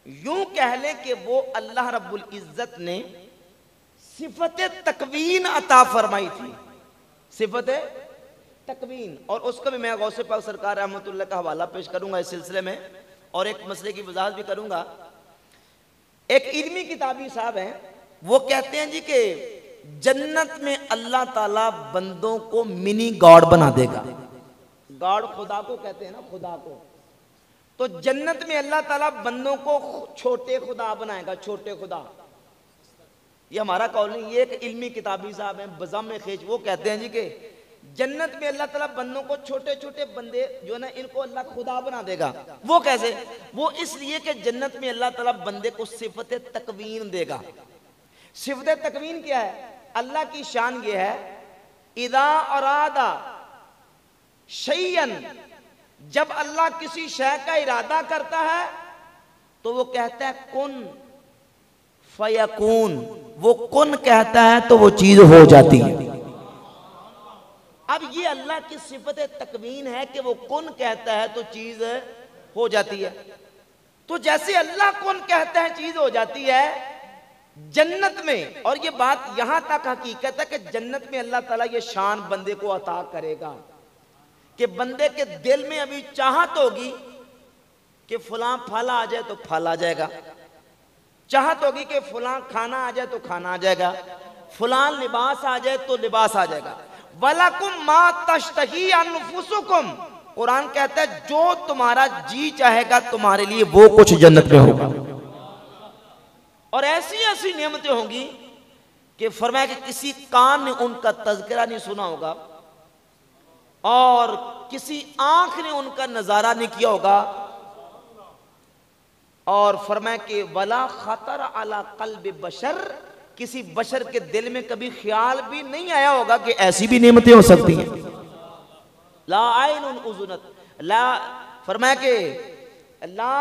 یوں کہہ لیں کہ وہ اللہ رب العزت نے صفت تکوین عطا فرمائی تھی، صفت تکوین. اور اس کا بھی میں غوث پاک سرکار رحمۃ اللہ کا حوالہ پیش کروں گا اس سلسلے میں، اور ایک مسئلے کی وضاحت بھی کروں گا. ایک علمی کتابی صاحب ہیں، وہ کہتے ہیں جی کہ جنت میں اللہ تعالیٰ بندوں کو منی گاڈ بنا دے گا. گاڈ خدا کو کہتے ہیں نا، خدا کو. تو جنت میں اللہ تعالیٰ بندوں کو چھوٹے خدا بنائے گا، چھوٹے خدا. یہ ہمارا قول نہیں، یہ ایک علمی کتابی صاحب ہیں بزم خیج، وہ کہتے ہیں جی کہ جنت میں اللہ تعالیٰ بندوں کو چھوٹے چھوٹے بندے جو ہے نا ان کو اللہ خدا بنا دے گا. وہ کیسے؟ وہ اس لیے کہ جنت میں اللہ تعالیٰ بندے کو صفت تکوین دے گا. صفت تکوین کیا ہے؟ اللہ کی شان یہ ہے، اذا ارادہ شیئن، جب اللہ کسی شے کا ارادہ کرتا ہے تو وہ کہتا ہے کن فیکون. وہ کن کہتا ہے تو وہ چیز ہو جاتی ہے. اب یہ اللہ کی صفت تکوین ہے کہ وہ کن کہتا ہے تو چیز ہو جاتی ہے. تو جیسے اللہ کن کہتا ہے چیز ہو جاتی ہے جنت میں. اور یہ بات یہاں تک حقیقت ہے کہ جنت میں اللہ تعالیٰ یہ شان بندے کو عطا کرے گا کہ بندے کے دل میں ابھی چاہت ہوگی کہ فلاں پھل آ جائے تو پھل آ جائے گا، چاہت ہوگی کہ فلاں کھانا آ جائے تو کھانا آ جائے گا، فلاں لباس آ جائے تو لباس آ جائے گا. وَلَكُمْ مَا تَشْتَهِي أَنفُسُكُمْ، قرآن کہتا ہے جو تمہارا جی چاہے گا تمہارے لیے وہ کچھ جنت میں ہوگا. اور ایسی ایسی نعمتیں ہوں گی کہ فرمایا کہ کسی کان نے ان کا تذکرہ نہیں سنا ہوگا اور کسی آنکھ نے ان کا نظارہ نہیں کیا ہوگا. اور فرمایا کہ وَلَا خَطَرَ عَلَى قَلْبِ بَشَرٍ، کسی بشر کے دل میں کبھی خیال بھی نہیں آیا ہوگا کہ ایسی بھی نعمتیں ہو سکتی ہیں. لا عین اذنت، لا فرمایا کہ لا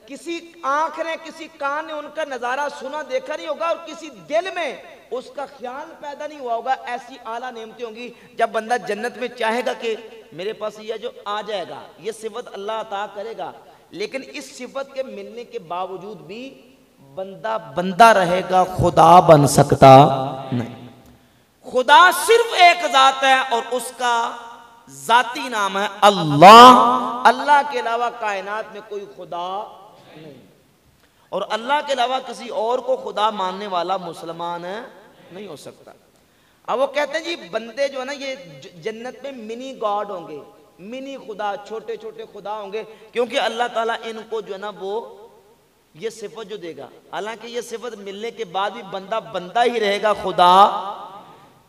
کسی آنکھ نے کسی کان نے ان کا نظارہ سنا دیکھا نہیں ہوگا اور کسی دل میں اس کا خیال پیدا نہیں ہوا ہوگا. ایسی اعلیٰ نعمتیں ہوں گی جب بندہ جنت میں چاہے گا کہ میرے پاس یہ جو آ جائے گا، یہ صفت اللہ عطا کرے گا. لیکن اس صفت کے ملنے کے باوجود بھی بندہ رہے گا، خدا بن سکتا نہیں. خدا صرف ایک ذات ہے اور اس کا ذاتی نام ہے اللہ. اللہ کے علاوہ کائنات میں کوئی خدا نہیں، اور اللہ کے علاوہ کسی اور کو خدا ماننے والا مسلمان نہیں ہو سکتا. اب وہ کہتے ہیں جی بندے جو ہے نا یہ جنت میں منی گاڈ ہوں گے، منی خدا، چھوٹے چھوٹے خدا ہوں گے، کیونکہ اللہ تعالیٰ ان کو جو ہے نا وہ یہ صفت جو دے گا. حالانکہ یہ صفت ملنے کے بعد بھی بندہ بندہ ہی رہے گا، خدا،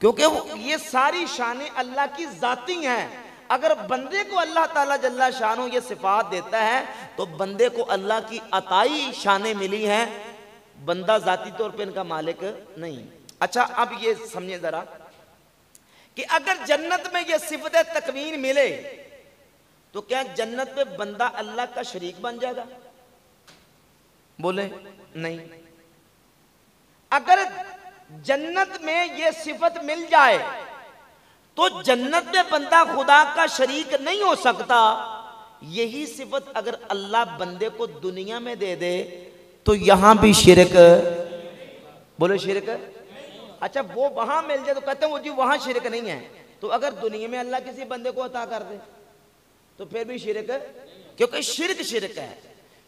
کیونکہ یہ ساری شانیں اللہ کی ذاتی ہیں. اگر بندے کو اللہ تعالیٰ جل شانہ یہ صفات دیتا ہے تو بندے کو اللہ کی عطائی شانیں ملی ہیں، بندہ ذاتی طور پہ ان کا مالک نہیں. اچھا اب یہ سمجھیں ذرا کہ اگر جنت میں یہ صفت تکوین ملے تو کیا جنت میں بندہ اللہ کا شریک بن جائے گا؟ بولے نہیں. اگر جنت میں یہ صفت مل جائے تو جنت میں بندہ خدا کا شریک نہیں ہو سکتا. یہی صفت اگر اللہ بندے کو دنیا میں دے دے تو یہاں بھی شرک، بولے شرک. اچھا وہ وہاں مل جائے تو کہتے ہیں وہ جی وہاں شرک نہیں ہے. تو اگر دنیا میں اللہ کسی بندے کو عطا کر دے تو پھر بھی شرک، کیونکہ شرک شرک ہے.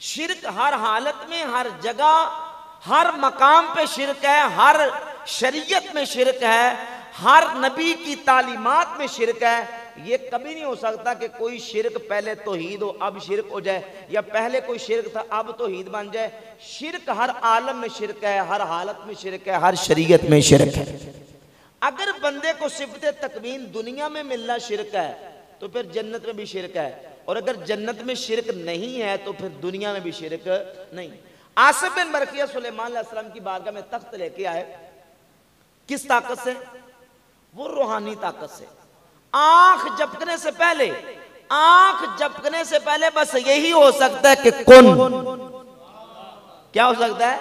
شرک ہر حالت میں، ہر جگہ، ہر مقام پہ شرک ہے. ہر شریعت میں شرک ہے، ہر نبی کی تعلیمات میں شرک ہے. یہ کبھی نہیں ہو سکتا کہ کوئی شرک پہلے توحید ہو اب شرک ہو جائے، یا پہلے کوئی شرک تھا اب توحید بن جائے. شرک ہر عالم میں شرک ہے، ہر حالت میں شرک ہے، ہر شریعت میں شرک ہے. اگر بندے کو صفت تکوین دنیا میں ملنا شرک ہے تو پھر جنت میں بھی شرک ہے، اور اگر جنت میں شرک نہیں ہے تو پھر دنیا میں بھی شرک نہیں. آصف بن برقیہ سلیمان علیہ السلام کی بارگاہ میں تخت لے کے آئے. کس طاقت سے؟ وہ روحانی طاقت سے. آنکھ جھپکنے سے پہلے بس یہی ہو سکتا ہے کہ کن. کیا ہو سکتا ہے؟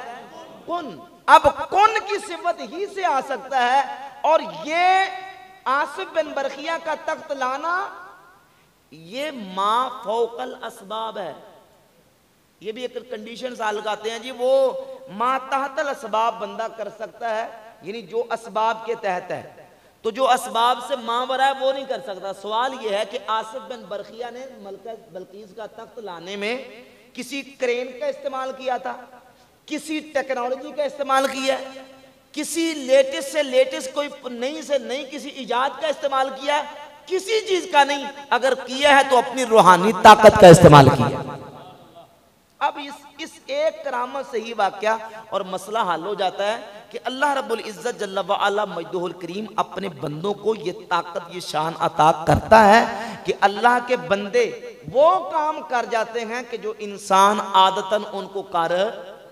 کن. اب کن کی صفت ہی سے آ سکتا ہے. اور یہ آصف بن برقیہ کا تخت لانا یہ ما فوق الاسباب ہے. یہ بھی ایک کنڈیشن سال لگاتے ہیں جی، وہ ما تحت الاسباب بندہ کر سکتا ہے، یعنی جو اسباب کے تحت ہے، تو جو اسباب سے ماورا ہے وہ نہیں کر سکتا۔ سوال یہ ہے کہ آصف بن برقیہ نے ملکہ بلقیس کا تخت لانے میں کسی کرین کا استعمال کیا تھا، کسی ٹیکنالوجی کا استعمال کیا ہے، کسی لیٹسٹ سے لیٹسٹ کوئی نئی سے نئی کسی ایجاد کا استعمال کیا ہے؟ کسی چیز کا نہیں۔ اگر کیا ہے تو اپنی روحانی طاقت کا استعمال کیا۔ اب اس ایک کرامت سے ہی واقعہ اور مسئلہ حل ہو جاتا ہے کہ اللہ رب العزت جل وعلا مجدہ الکریم اپنے بندوں کو یہ طاقت، یہ شان عطا کرتا ہے کہ اللہ کے بندے وہ کام کر جاتے ہیں کہ جو انسان عادتاً ان کو کر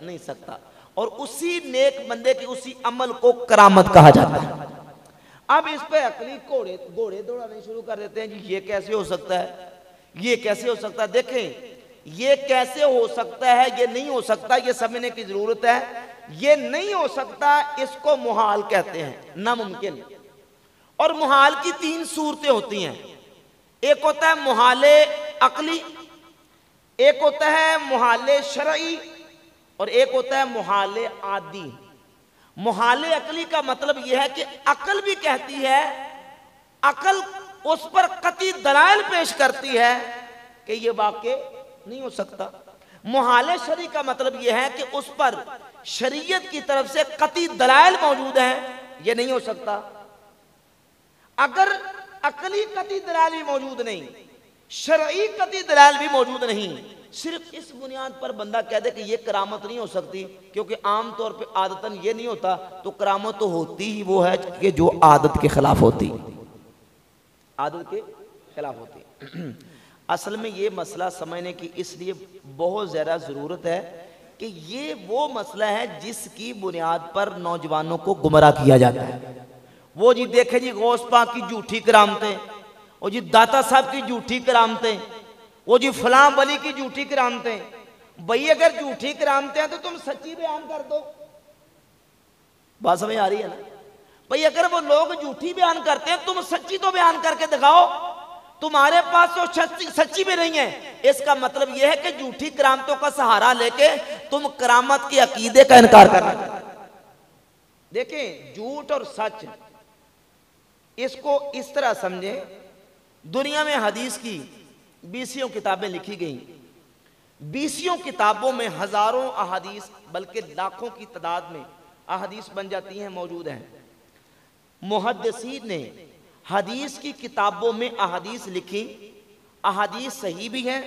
نہیں سکتا، اور اسی نیک بندے کے اسی عمل کو کرامت کہا جاتا ہے۔ اب اس پہ عقلی گھوڑے دوڑانے شروع کر دیتے ہیں جی یہ کیسے ہو سکتا ہے، یہ کیسے ہو سکتا ہے۔ دیکھیں یہ کیسے ہو سکتا ہے، یہ نہیں ہو سکتا، یہ سمجھنے کی ضرورت ہے۔ یہ نہیں ہو سکتا، اس کو محال کہتے ہیں، ناممکن۔ اور محال کی 3 صورتیں ہوتی ہیں، ایک ہوتا ہے محال عقلی، ایک ہوتا ہے محال شرعی، اور ایک ہوتا ہے محال عادی۔ محال عقلی کا مطلب یہ ہے کہ عقل بھی کہتی ہے، عقل اس پر قطعی دلائل پیش کرتی ہے کہ یہ واقع نہیں ہو سکتا۔ محال شرعی کا مطلب یہ ہے کہ اس پر شریعت کی طرف سے قطعی دلائل موجود ہیں، یہ نہیں ہو سکتا۔ اگر عقلی قطعی دلائل بھی موجود نہیں، شرعی قطعی دلائل بھی موجود نہیں، صرف اس بنیاد پر بندہ کہہ دے کہ یہ کرامت نہیں ہو سکتی، کیونکہ عام طور پہ عادتاً یہ نہیں ہوتا، تو کرامت تو ہوتی ہی وہ ہے کہ جو عادت کے خلاف ہوتی، عادت کے خلاف ہوتی۔ اصل میں یہ مسئلہ سمجھنے کی اس لیے بہت زیادہ ضرورت ہے کہ یہ وہ مسئلہ ہے جس کی بنیاد پر نوجوانوں کو گمراہ کیا جاتا ہے۔ وہ جی دیکھیں جی غوث پاک کی جھوٹی کرامتیں، وہ جی داتا صاحب کی جھوٹی کرامتیں، وہ جی فلاں ولی کی جھوٹی کرامتیں۔ بھئی اگر جھوٹی کرامتیں ہیں تو تم سچی بیان کر دو، بات سمجھ آ رہی ہے نا؟ بھئی اگر وہ لوگ جھوٹی بیان کرتے ہیں تم سچی تو بیان کر کے دکھاؤ، تمہارے پاس تو سچی بھی نہیں ہے۔ اس کا مطلب یہ ہے کہ جھوٹی کرامتوں کا سہارا لے کے تم کرامت کے عقیدے کا انکار کرنا چاہتے ہیں۔ دیکھیں جھوٹ اور سچ، اس کو اس طرح سمجھیں، دنیا میں حدیث کی 20 کتابیں لکھی گئیں، 20 کتابوں میں ہزاروں احادیث بلکہ لاکھوں کی تعداد میں احادیث بن جاتی ہیں، موجود ہیں۔ محدثین نے حدیث کی کتابوں میں احادیث لکھی، احادیث صحیح بھی ہیں،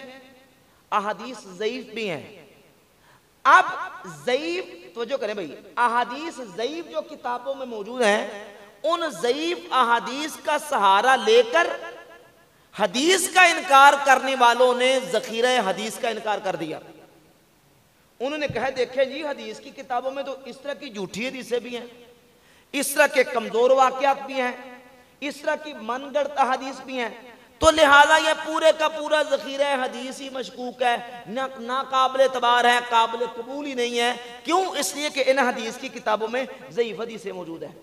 احادیث ضعیف بھی ہیں۔ اب ضعیف توجہ کریں بھئی، احادیث ضعیف جو کتابوں میں موجود ہیں، ان ضعیف احادیث کا سہارا لے کر حدیث کا انکار کرنے والوں نے ذخیرہ حدیث کا انکار کر دیا۔ انہوں نے کہا دیکھیں جی حدیث کی کتابوں میں تو اس طرح کی جھوٹی حدیثیں بھی ہیں، اس طرح کے کمزور واقعات بھی ہیں، اس طرح کی من گڑت احادیث بھی ہیں، تو لہذا یہ پورے کا پورا ذخیرہ حدیث ہی مشکوک ہے، نہ قابل اعتبار ہے، قابل قبول ہی نہیں ہے۔ کیوں؟ اس لیے کہ ان حدیث کی کتابوں میں ضعیف حدیثیں موجود ہیں۔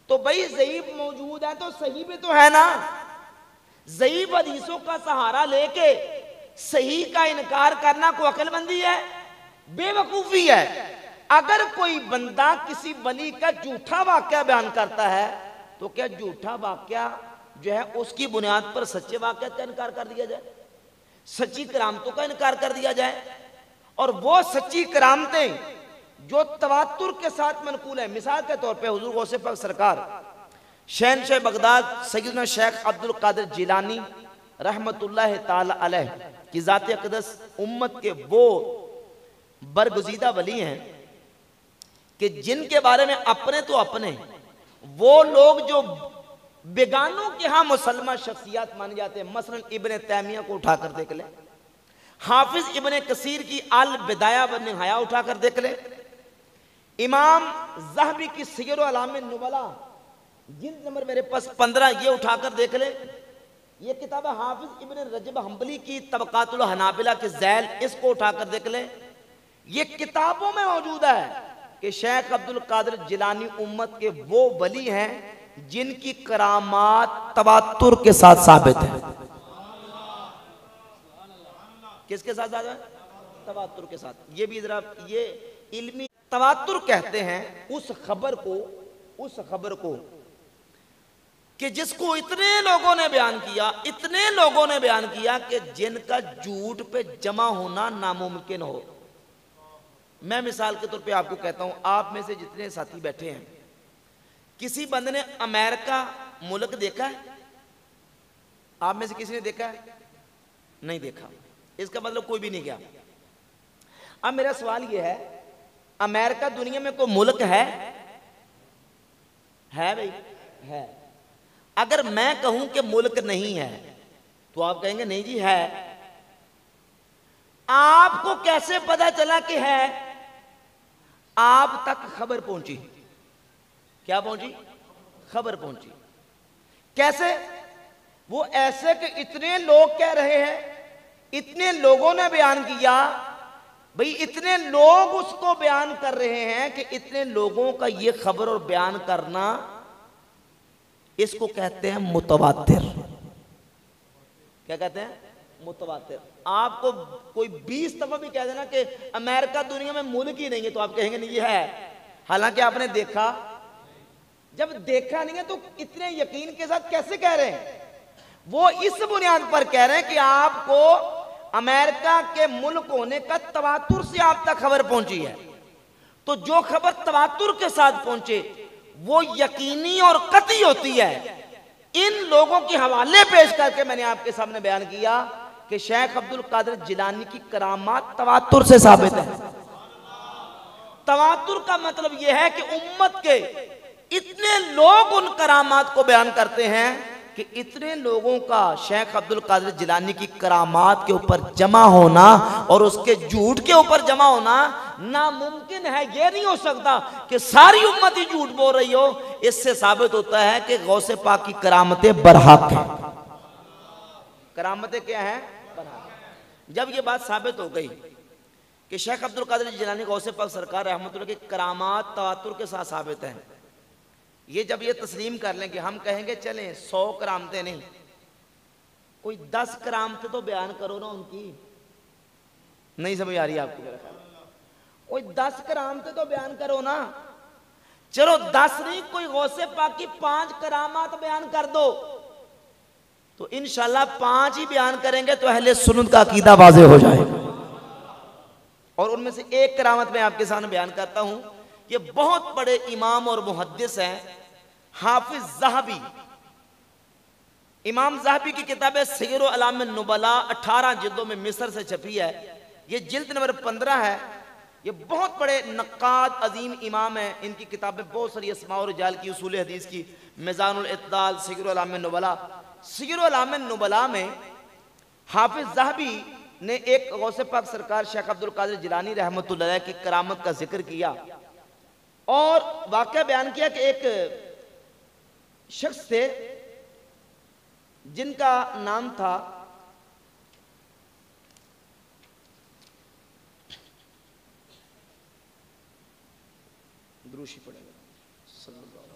تو بھئی ضعیف موجود ہے تو صحیح بھی تو ہے نا۔ ضعیف حدیثوں کا سہارا لے کے صحیح کا انکار کرنا کوئی عقل مندی ہے؟ بے وقوفی ہے۔ اگر کوئی بندہ کسی ولی کا جھوٹا واقعہ بیان کرتا ہے تو کیا جھوٹا واقعہ جو ہے اس کی بنیاد پر سچے واقعات کا انکار کر دیا جائے، سچی کرامتوں کا انکار کر دیا جائے؟ اور وہ سچی کرامتیں جو تواتر کے ساتھ منقول ہیں، مثال کے طور پہ حضور غوث پاک سرکار شہنشاہ بغداد سیدنا شیخ عبد القادر جیلانی رحمت اللہ تعالی علیہ کی ذات اقدس امت کے وہ برگزیدہ ولی ہیں کہ جن کے بارے میں اپنے تو اپنے وہ لوگ جو بیگانوں کے ہاں مسلمہ شخصیات مانے جاتے ہیں، مثلا ابن تیمیہ کو اٹھا کر دیکھ لیں، حافظ ابن کثیر کی البدایہ و نہایہ اٹھا کر دیکھ لیں، امام ذہبی کی سیر اعلام النبلاء جلد نمبر میرے پاس 15 یہ اٹھا کر دیکھ لیں، یہ کتاب حافظ ابن رجب حنبلی کی طبقات الحنابلہ کے ذیل اس کو اٹھا کر دیکھ لیں۔ یہ کتابوں میں موجود ہے کہ شیخ عبد القادر جیلانی امت کے وہ ولی ہیں جن کی کرامات تواتر کے ساتھ ثابت ہیں۔ کس کے ساتھ ثابت ہے؟ تواتر کے ساتھ. یہ بھی ذرا یہ علمی تواتر کہتے ہیں اس خبر کو کہ جس کو اتنے لوگوں نے بیان کیا کہ جن کا جھوٹ پہ جمع ہونا ناممکن ہو. میں مثال کے طور پہ آپ کو کہتا ہوں, آپ میں سے جتنے ساتھی بیٹھے ہیں, کسی بندے نے امریکہ ملک دیکھا ہے؟ آپ میں سے کسی نے دیکھا ہے؟ نہیں دیکھا. اس کا مطلب کوئی بھی نہیں گیا. اب میرا سوال یہ ہے, امریکہ دنیا میں کوئی ملک ہے بھائی؟ ہے. اگر میں کہوں کہ ملک نہیں ہے تو آپ کہیں گے نہیں جی ہے. آپ کو کیسے پتا چلا کہ ہے؟ آپ تک خبر پہنچی. کیا پہنچی؟ خبر پہنچی. کیسے؟ وہ ایسے کہ اتنے لوگ کہہ رہے ہیں, اتنے لوگوں نے بیان کیا. بھئی اتنے لوگ اس کو بیان کر رہے ہیں کہ اتنے لوگوں کا یہ خبر اور بیان کرنا, اس کو کہتے ہیں متواتر. کیا کہتے ہیں؟ متواتر. آپ کو کوئی 20 دفعہ بھی کہہ دینا کہ امریکہ دنیا میں ملک ہی نہیں ہے تو آپ کہیں گے نہیں یہ ہے, حالانکہ آپ نے دیکھا. جب دیکھا نہیں ہے تو اتنے یقین کے ساتھ کیسے کہہ رہے ہیں؟ وہ اس بنیاد پر کہہ رہے ہیں کہ آپ کو امریکہ کے ملک ہونے کا تواتر سے آپ تک خبر پہنچی ہے. تو جو خبر تواتر کے ساتھ پہنچے وہ یقینی اور قطعی ہوتی ہے. ان لوگوں کے حوالے پیش کر کے میں نے آپ کے سامنے بیان کیا کہ شیخ عبد القادر جیلانی کی کرامات تواتر سے ثابت ہے. تواتر کا مطلب یہ ہے کہ امت کے اتنے لوگ ان کرامات کو بیان کرتے ہیں کہ اتنے لوگوں کا شیخ عبد القادر جیلانی کی کرامات کے اوپر جمع ہونا اور اس کے جھوٹ کے اوپر جمع ہونا ناممکن ہے. یہ نہیں ہو سکتا کہ ساری امت ہی جھوٹ بول رہی ہو. اس سے ثابت ہوتا ہے کہ غوث پاک کی کرامتیں برحق ہیں. کرامتیں کیا ہیں؟ برحق. جب یہ بات ثابت ہو گئی کہ شیخ عبد القادر جیلانی غوث پاک سرکار رحمت اللہ کی کرامات تواتر کے ساتھ ثابت ہیں, یہ جب یہ تسلیم کر لیں کہ ہم کہیں گے چلیں 100 کرامتیں نہیں, کوئی 10 کرامتیں تو بیان کرو نا ان کی. نہیں سمجھ آ رہی آپ کو میرا خیال؟ کوئی 10 کرامتیں تو بیان کرو نا. چلو 10 نہیں, کوئی غوث پاک کی 5 کرامات بیان کر دو تو انشاءاللہ 5 ہی بیان کریں گے تو اہل سنت کا عقیدہ واضح ہو جائے گا. اور ان میں سے ایک کرامت میں آپ کے سامنے بیان کرتا ہوں. یہ بہت بڑے امام اور محدث ہیں, حافظ ذہبی. امام ذہبی کی کتاب سیر اعلام النبلاء 18 جلدوں میں مصر سے چھپی ہے. یہ جلد نمبر 15 ہے. یہ بہت بڑے نقاد عظیم امام ہیں. ان کی کتابیں بہت ساری اسماء و رجال کی, اصول حدیث کی, میزان الاعتدال, سیر اعلام النبلاء. سیر اعلام النبلاء میں حافظ ذہبی نے ایک غوث پاک سرکار شیخ عبد القادر جیلانی رحمت اللہ علیہ کی کرامت کا ذکر کیا اور واقعہ بیان کیا کہ ایک شخص تھے جن کا نام تھا دروشی پڑے گا صلی اللہ علیہ وسلم.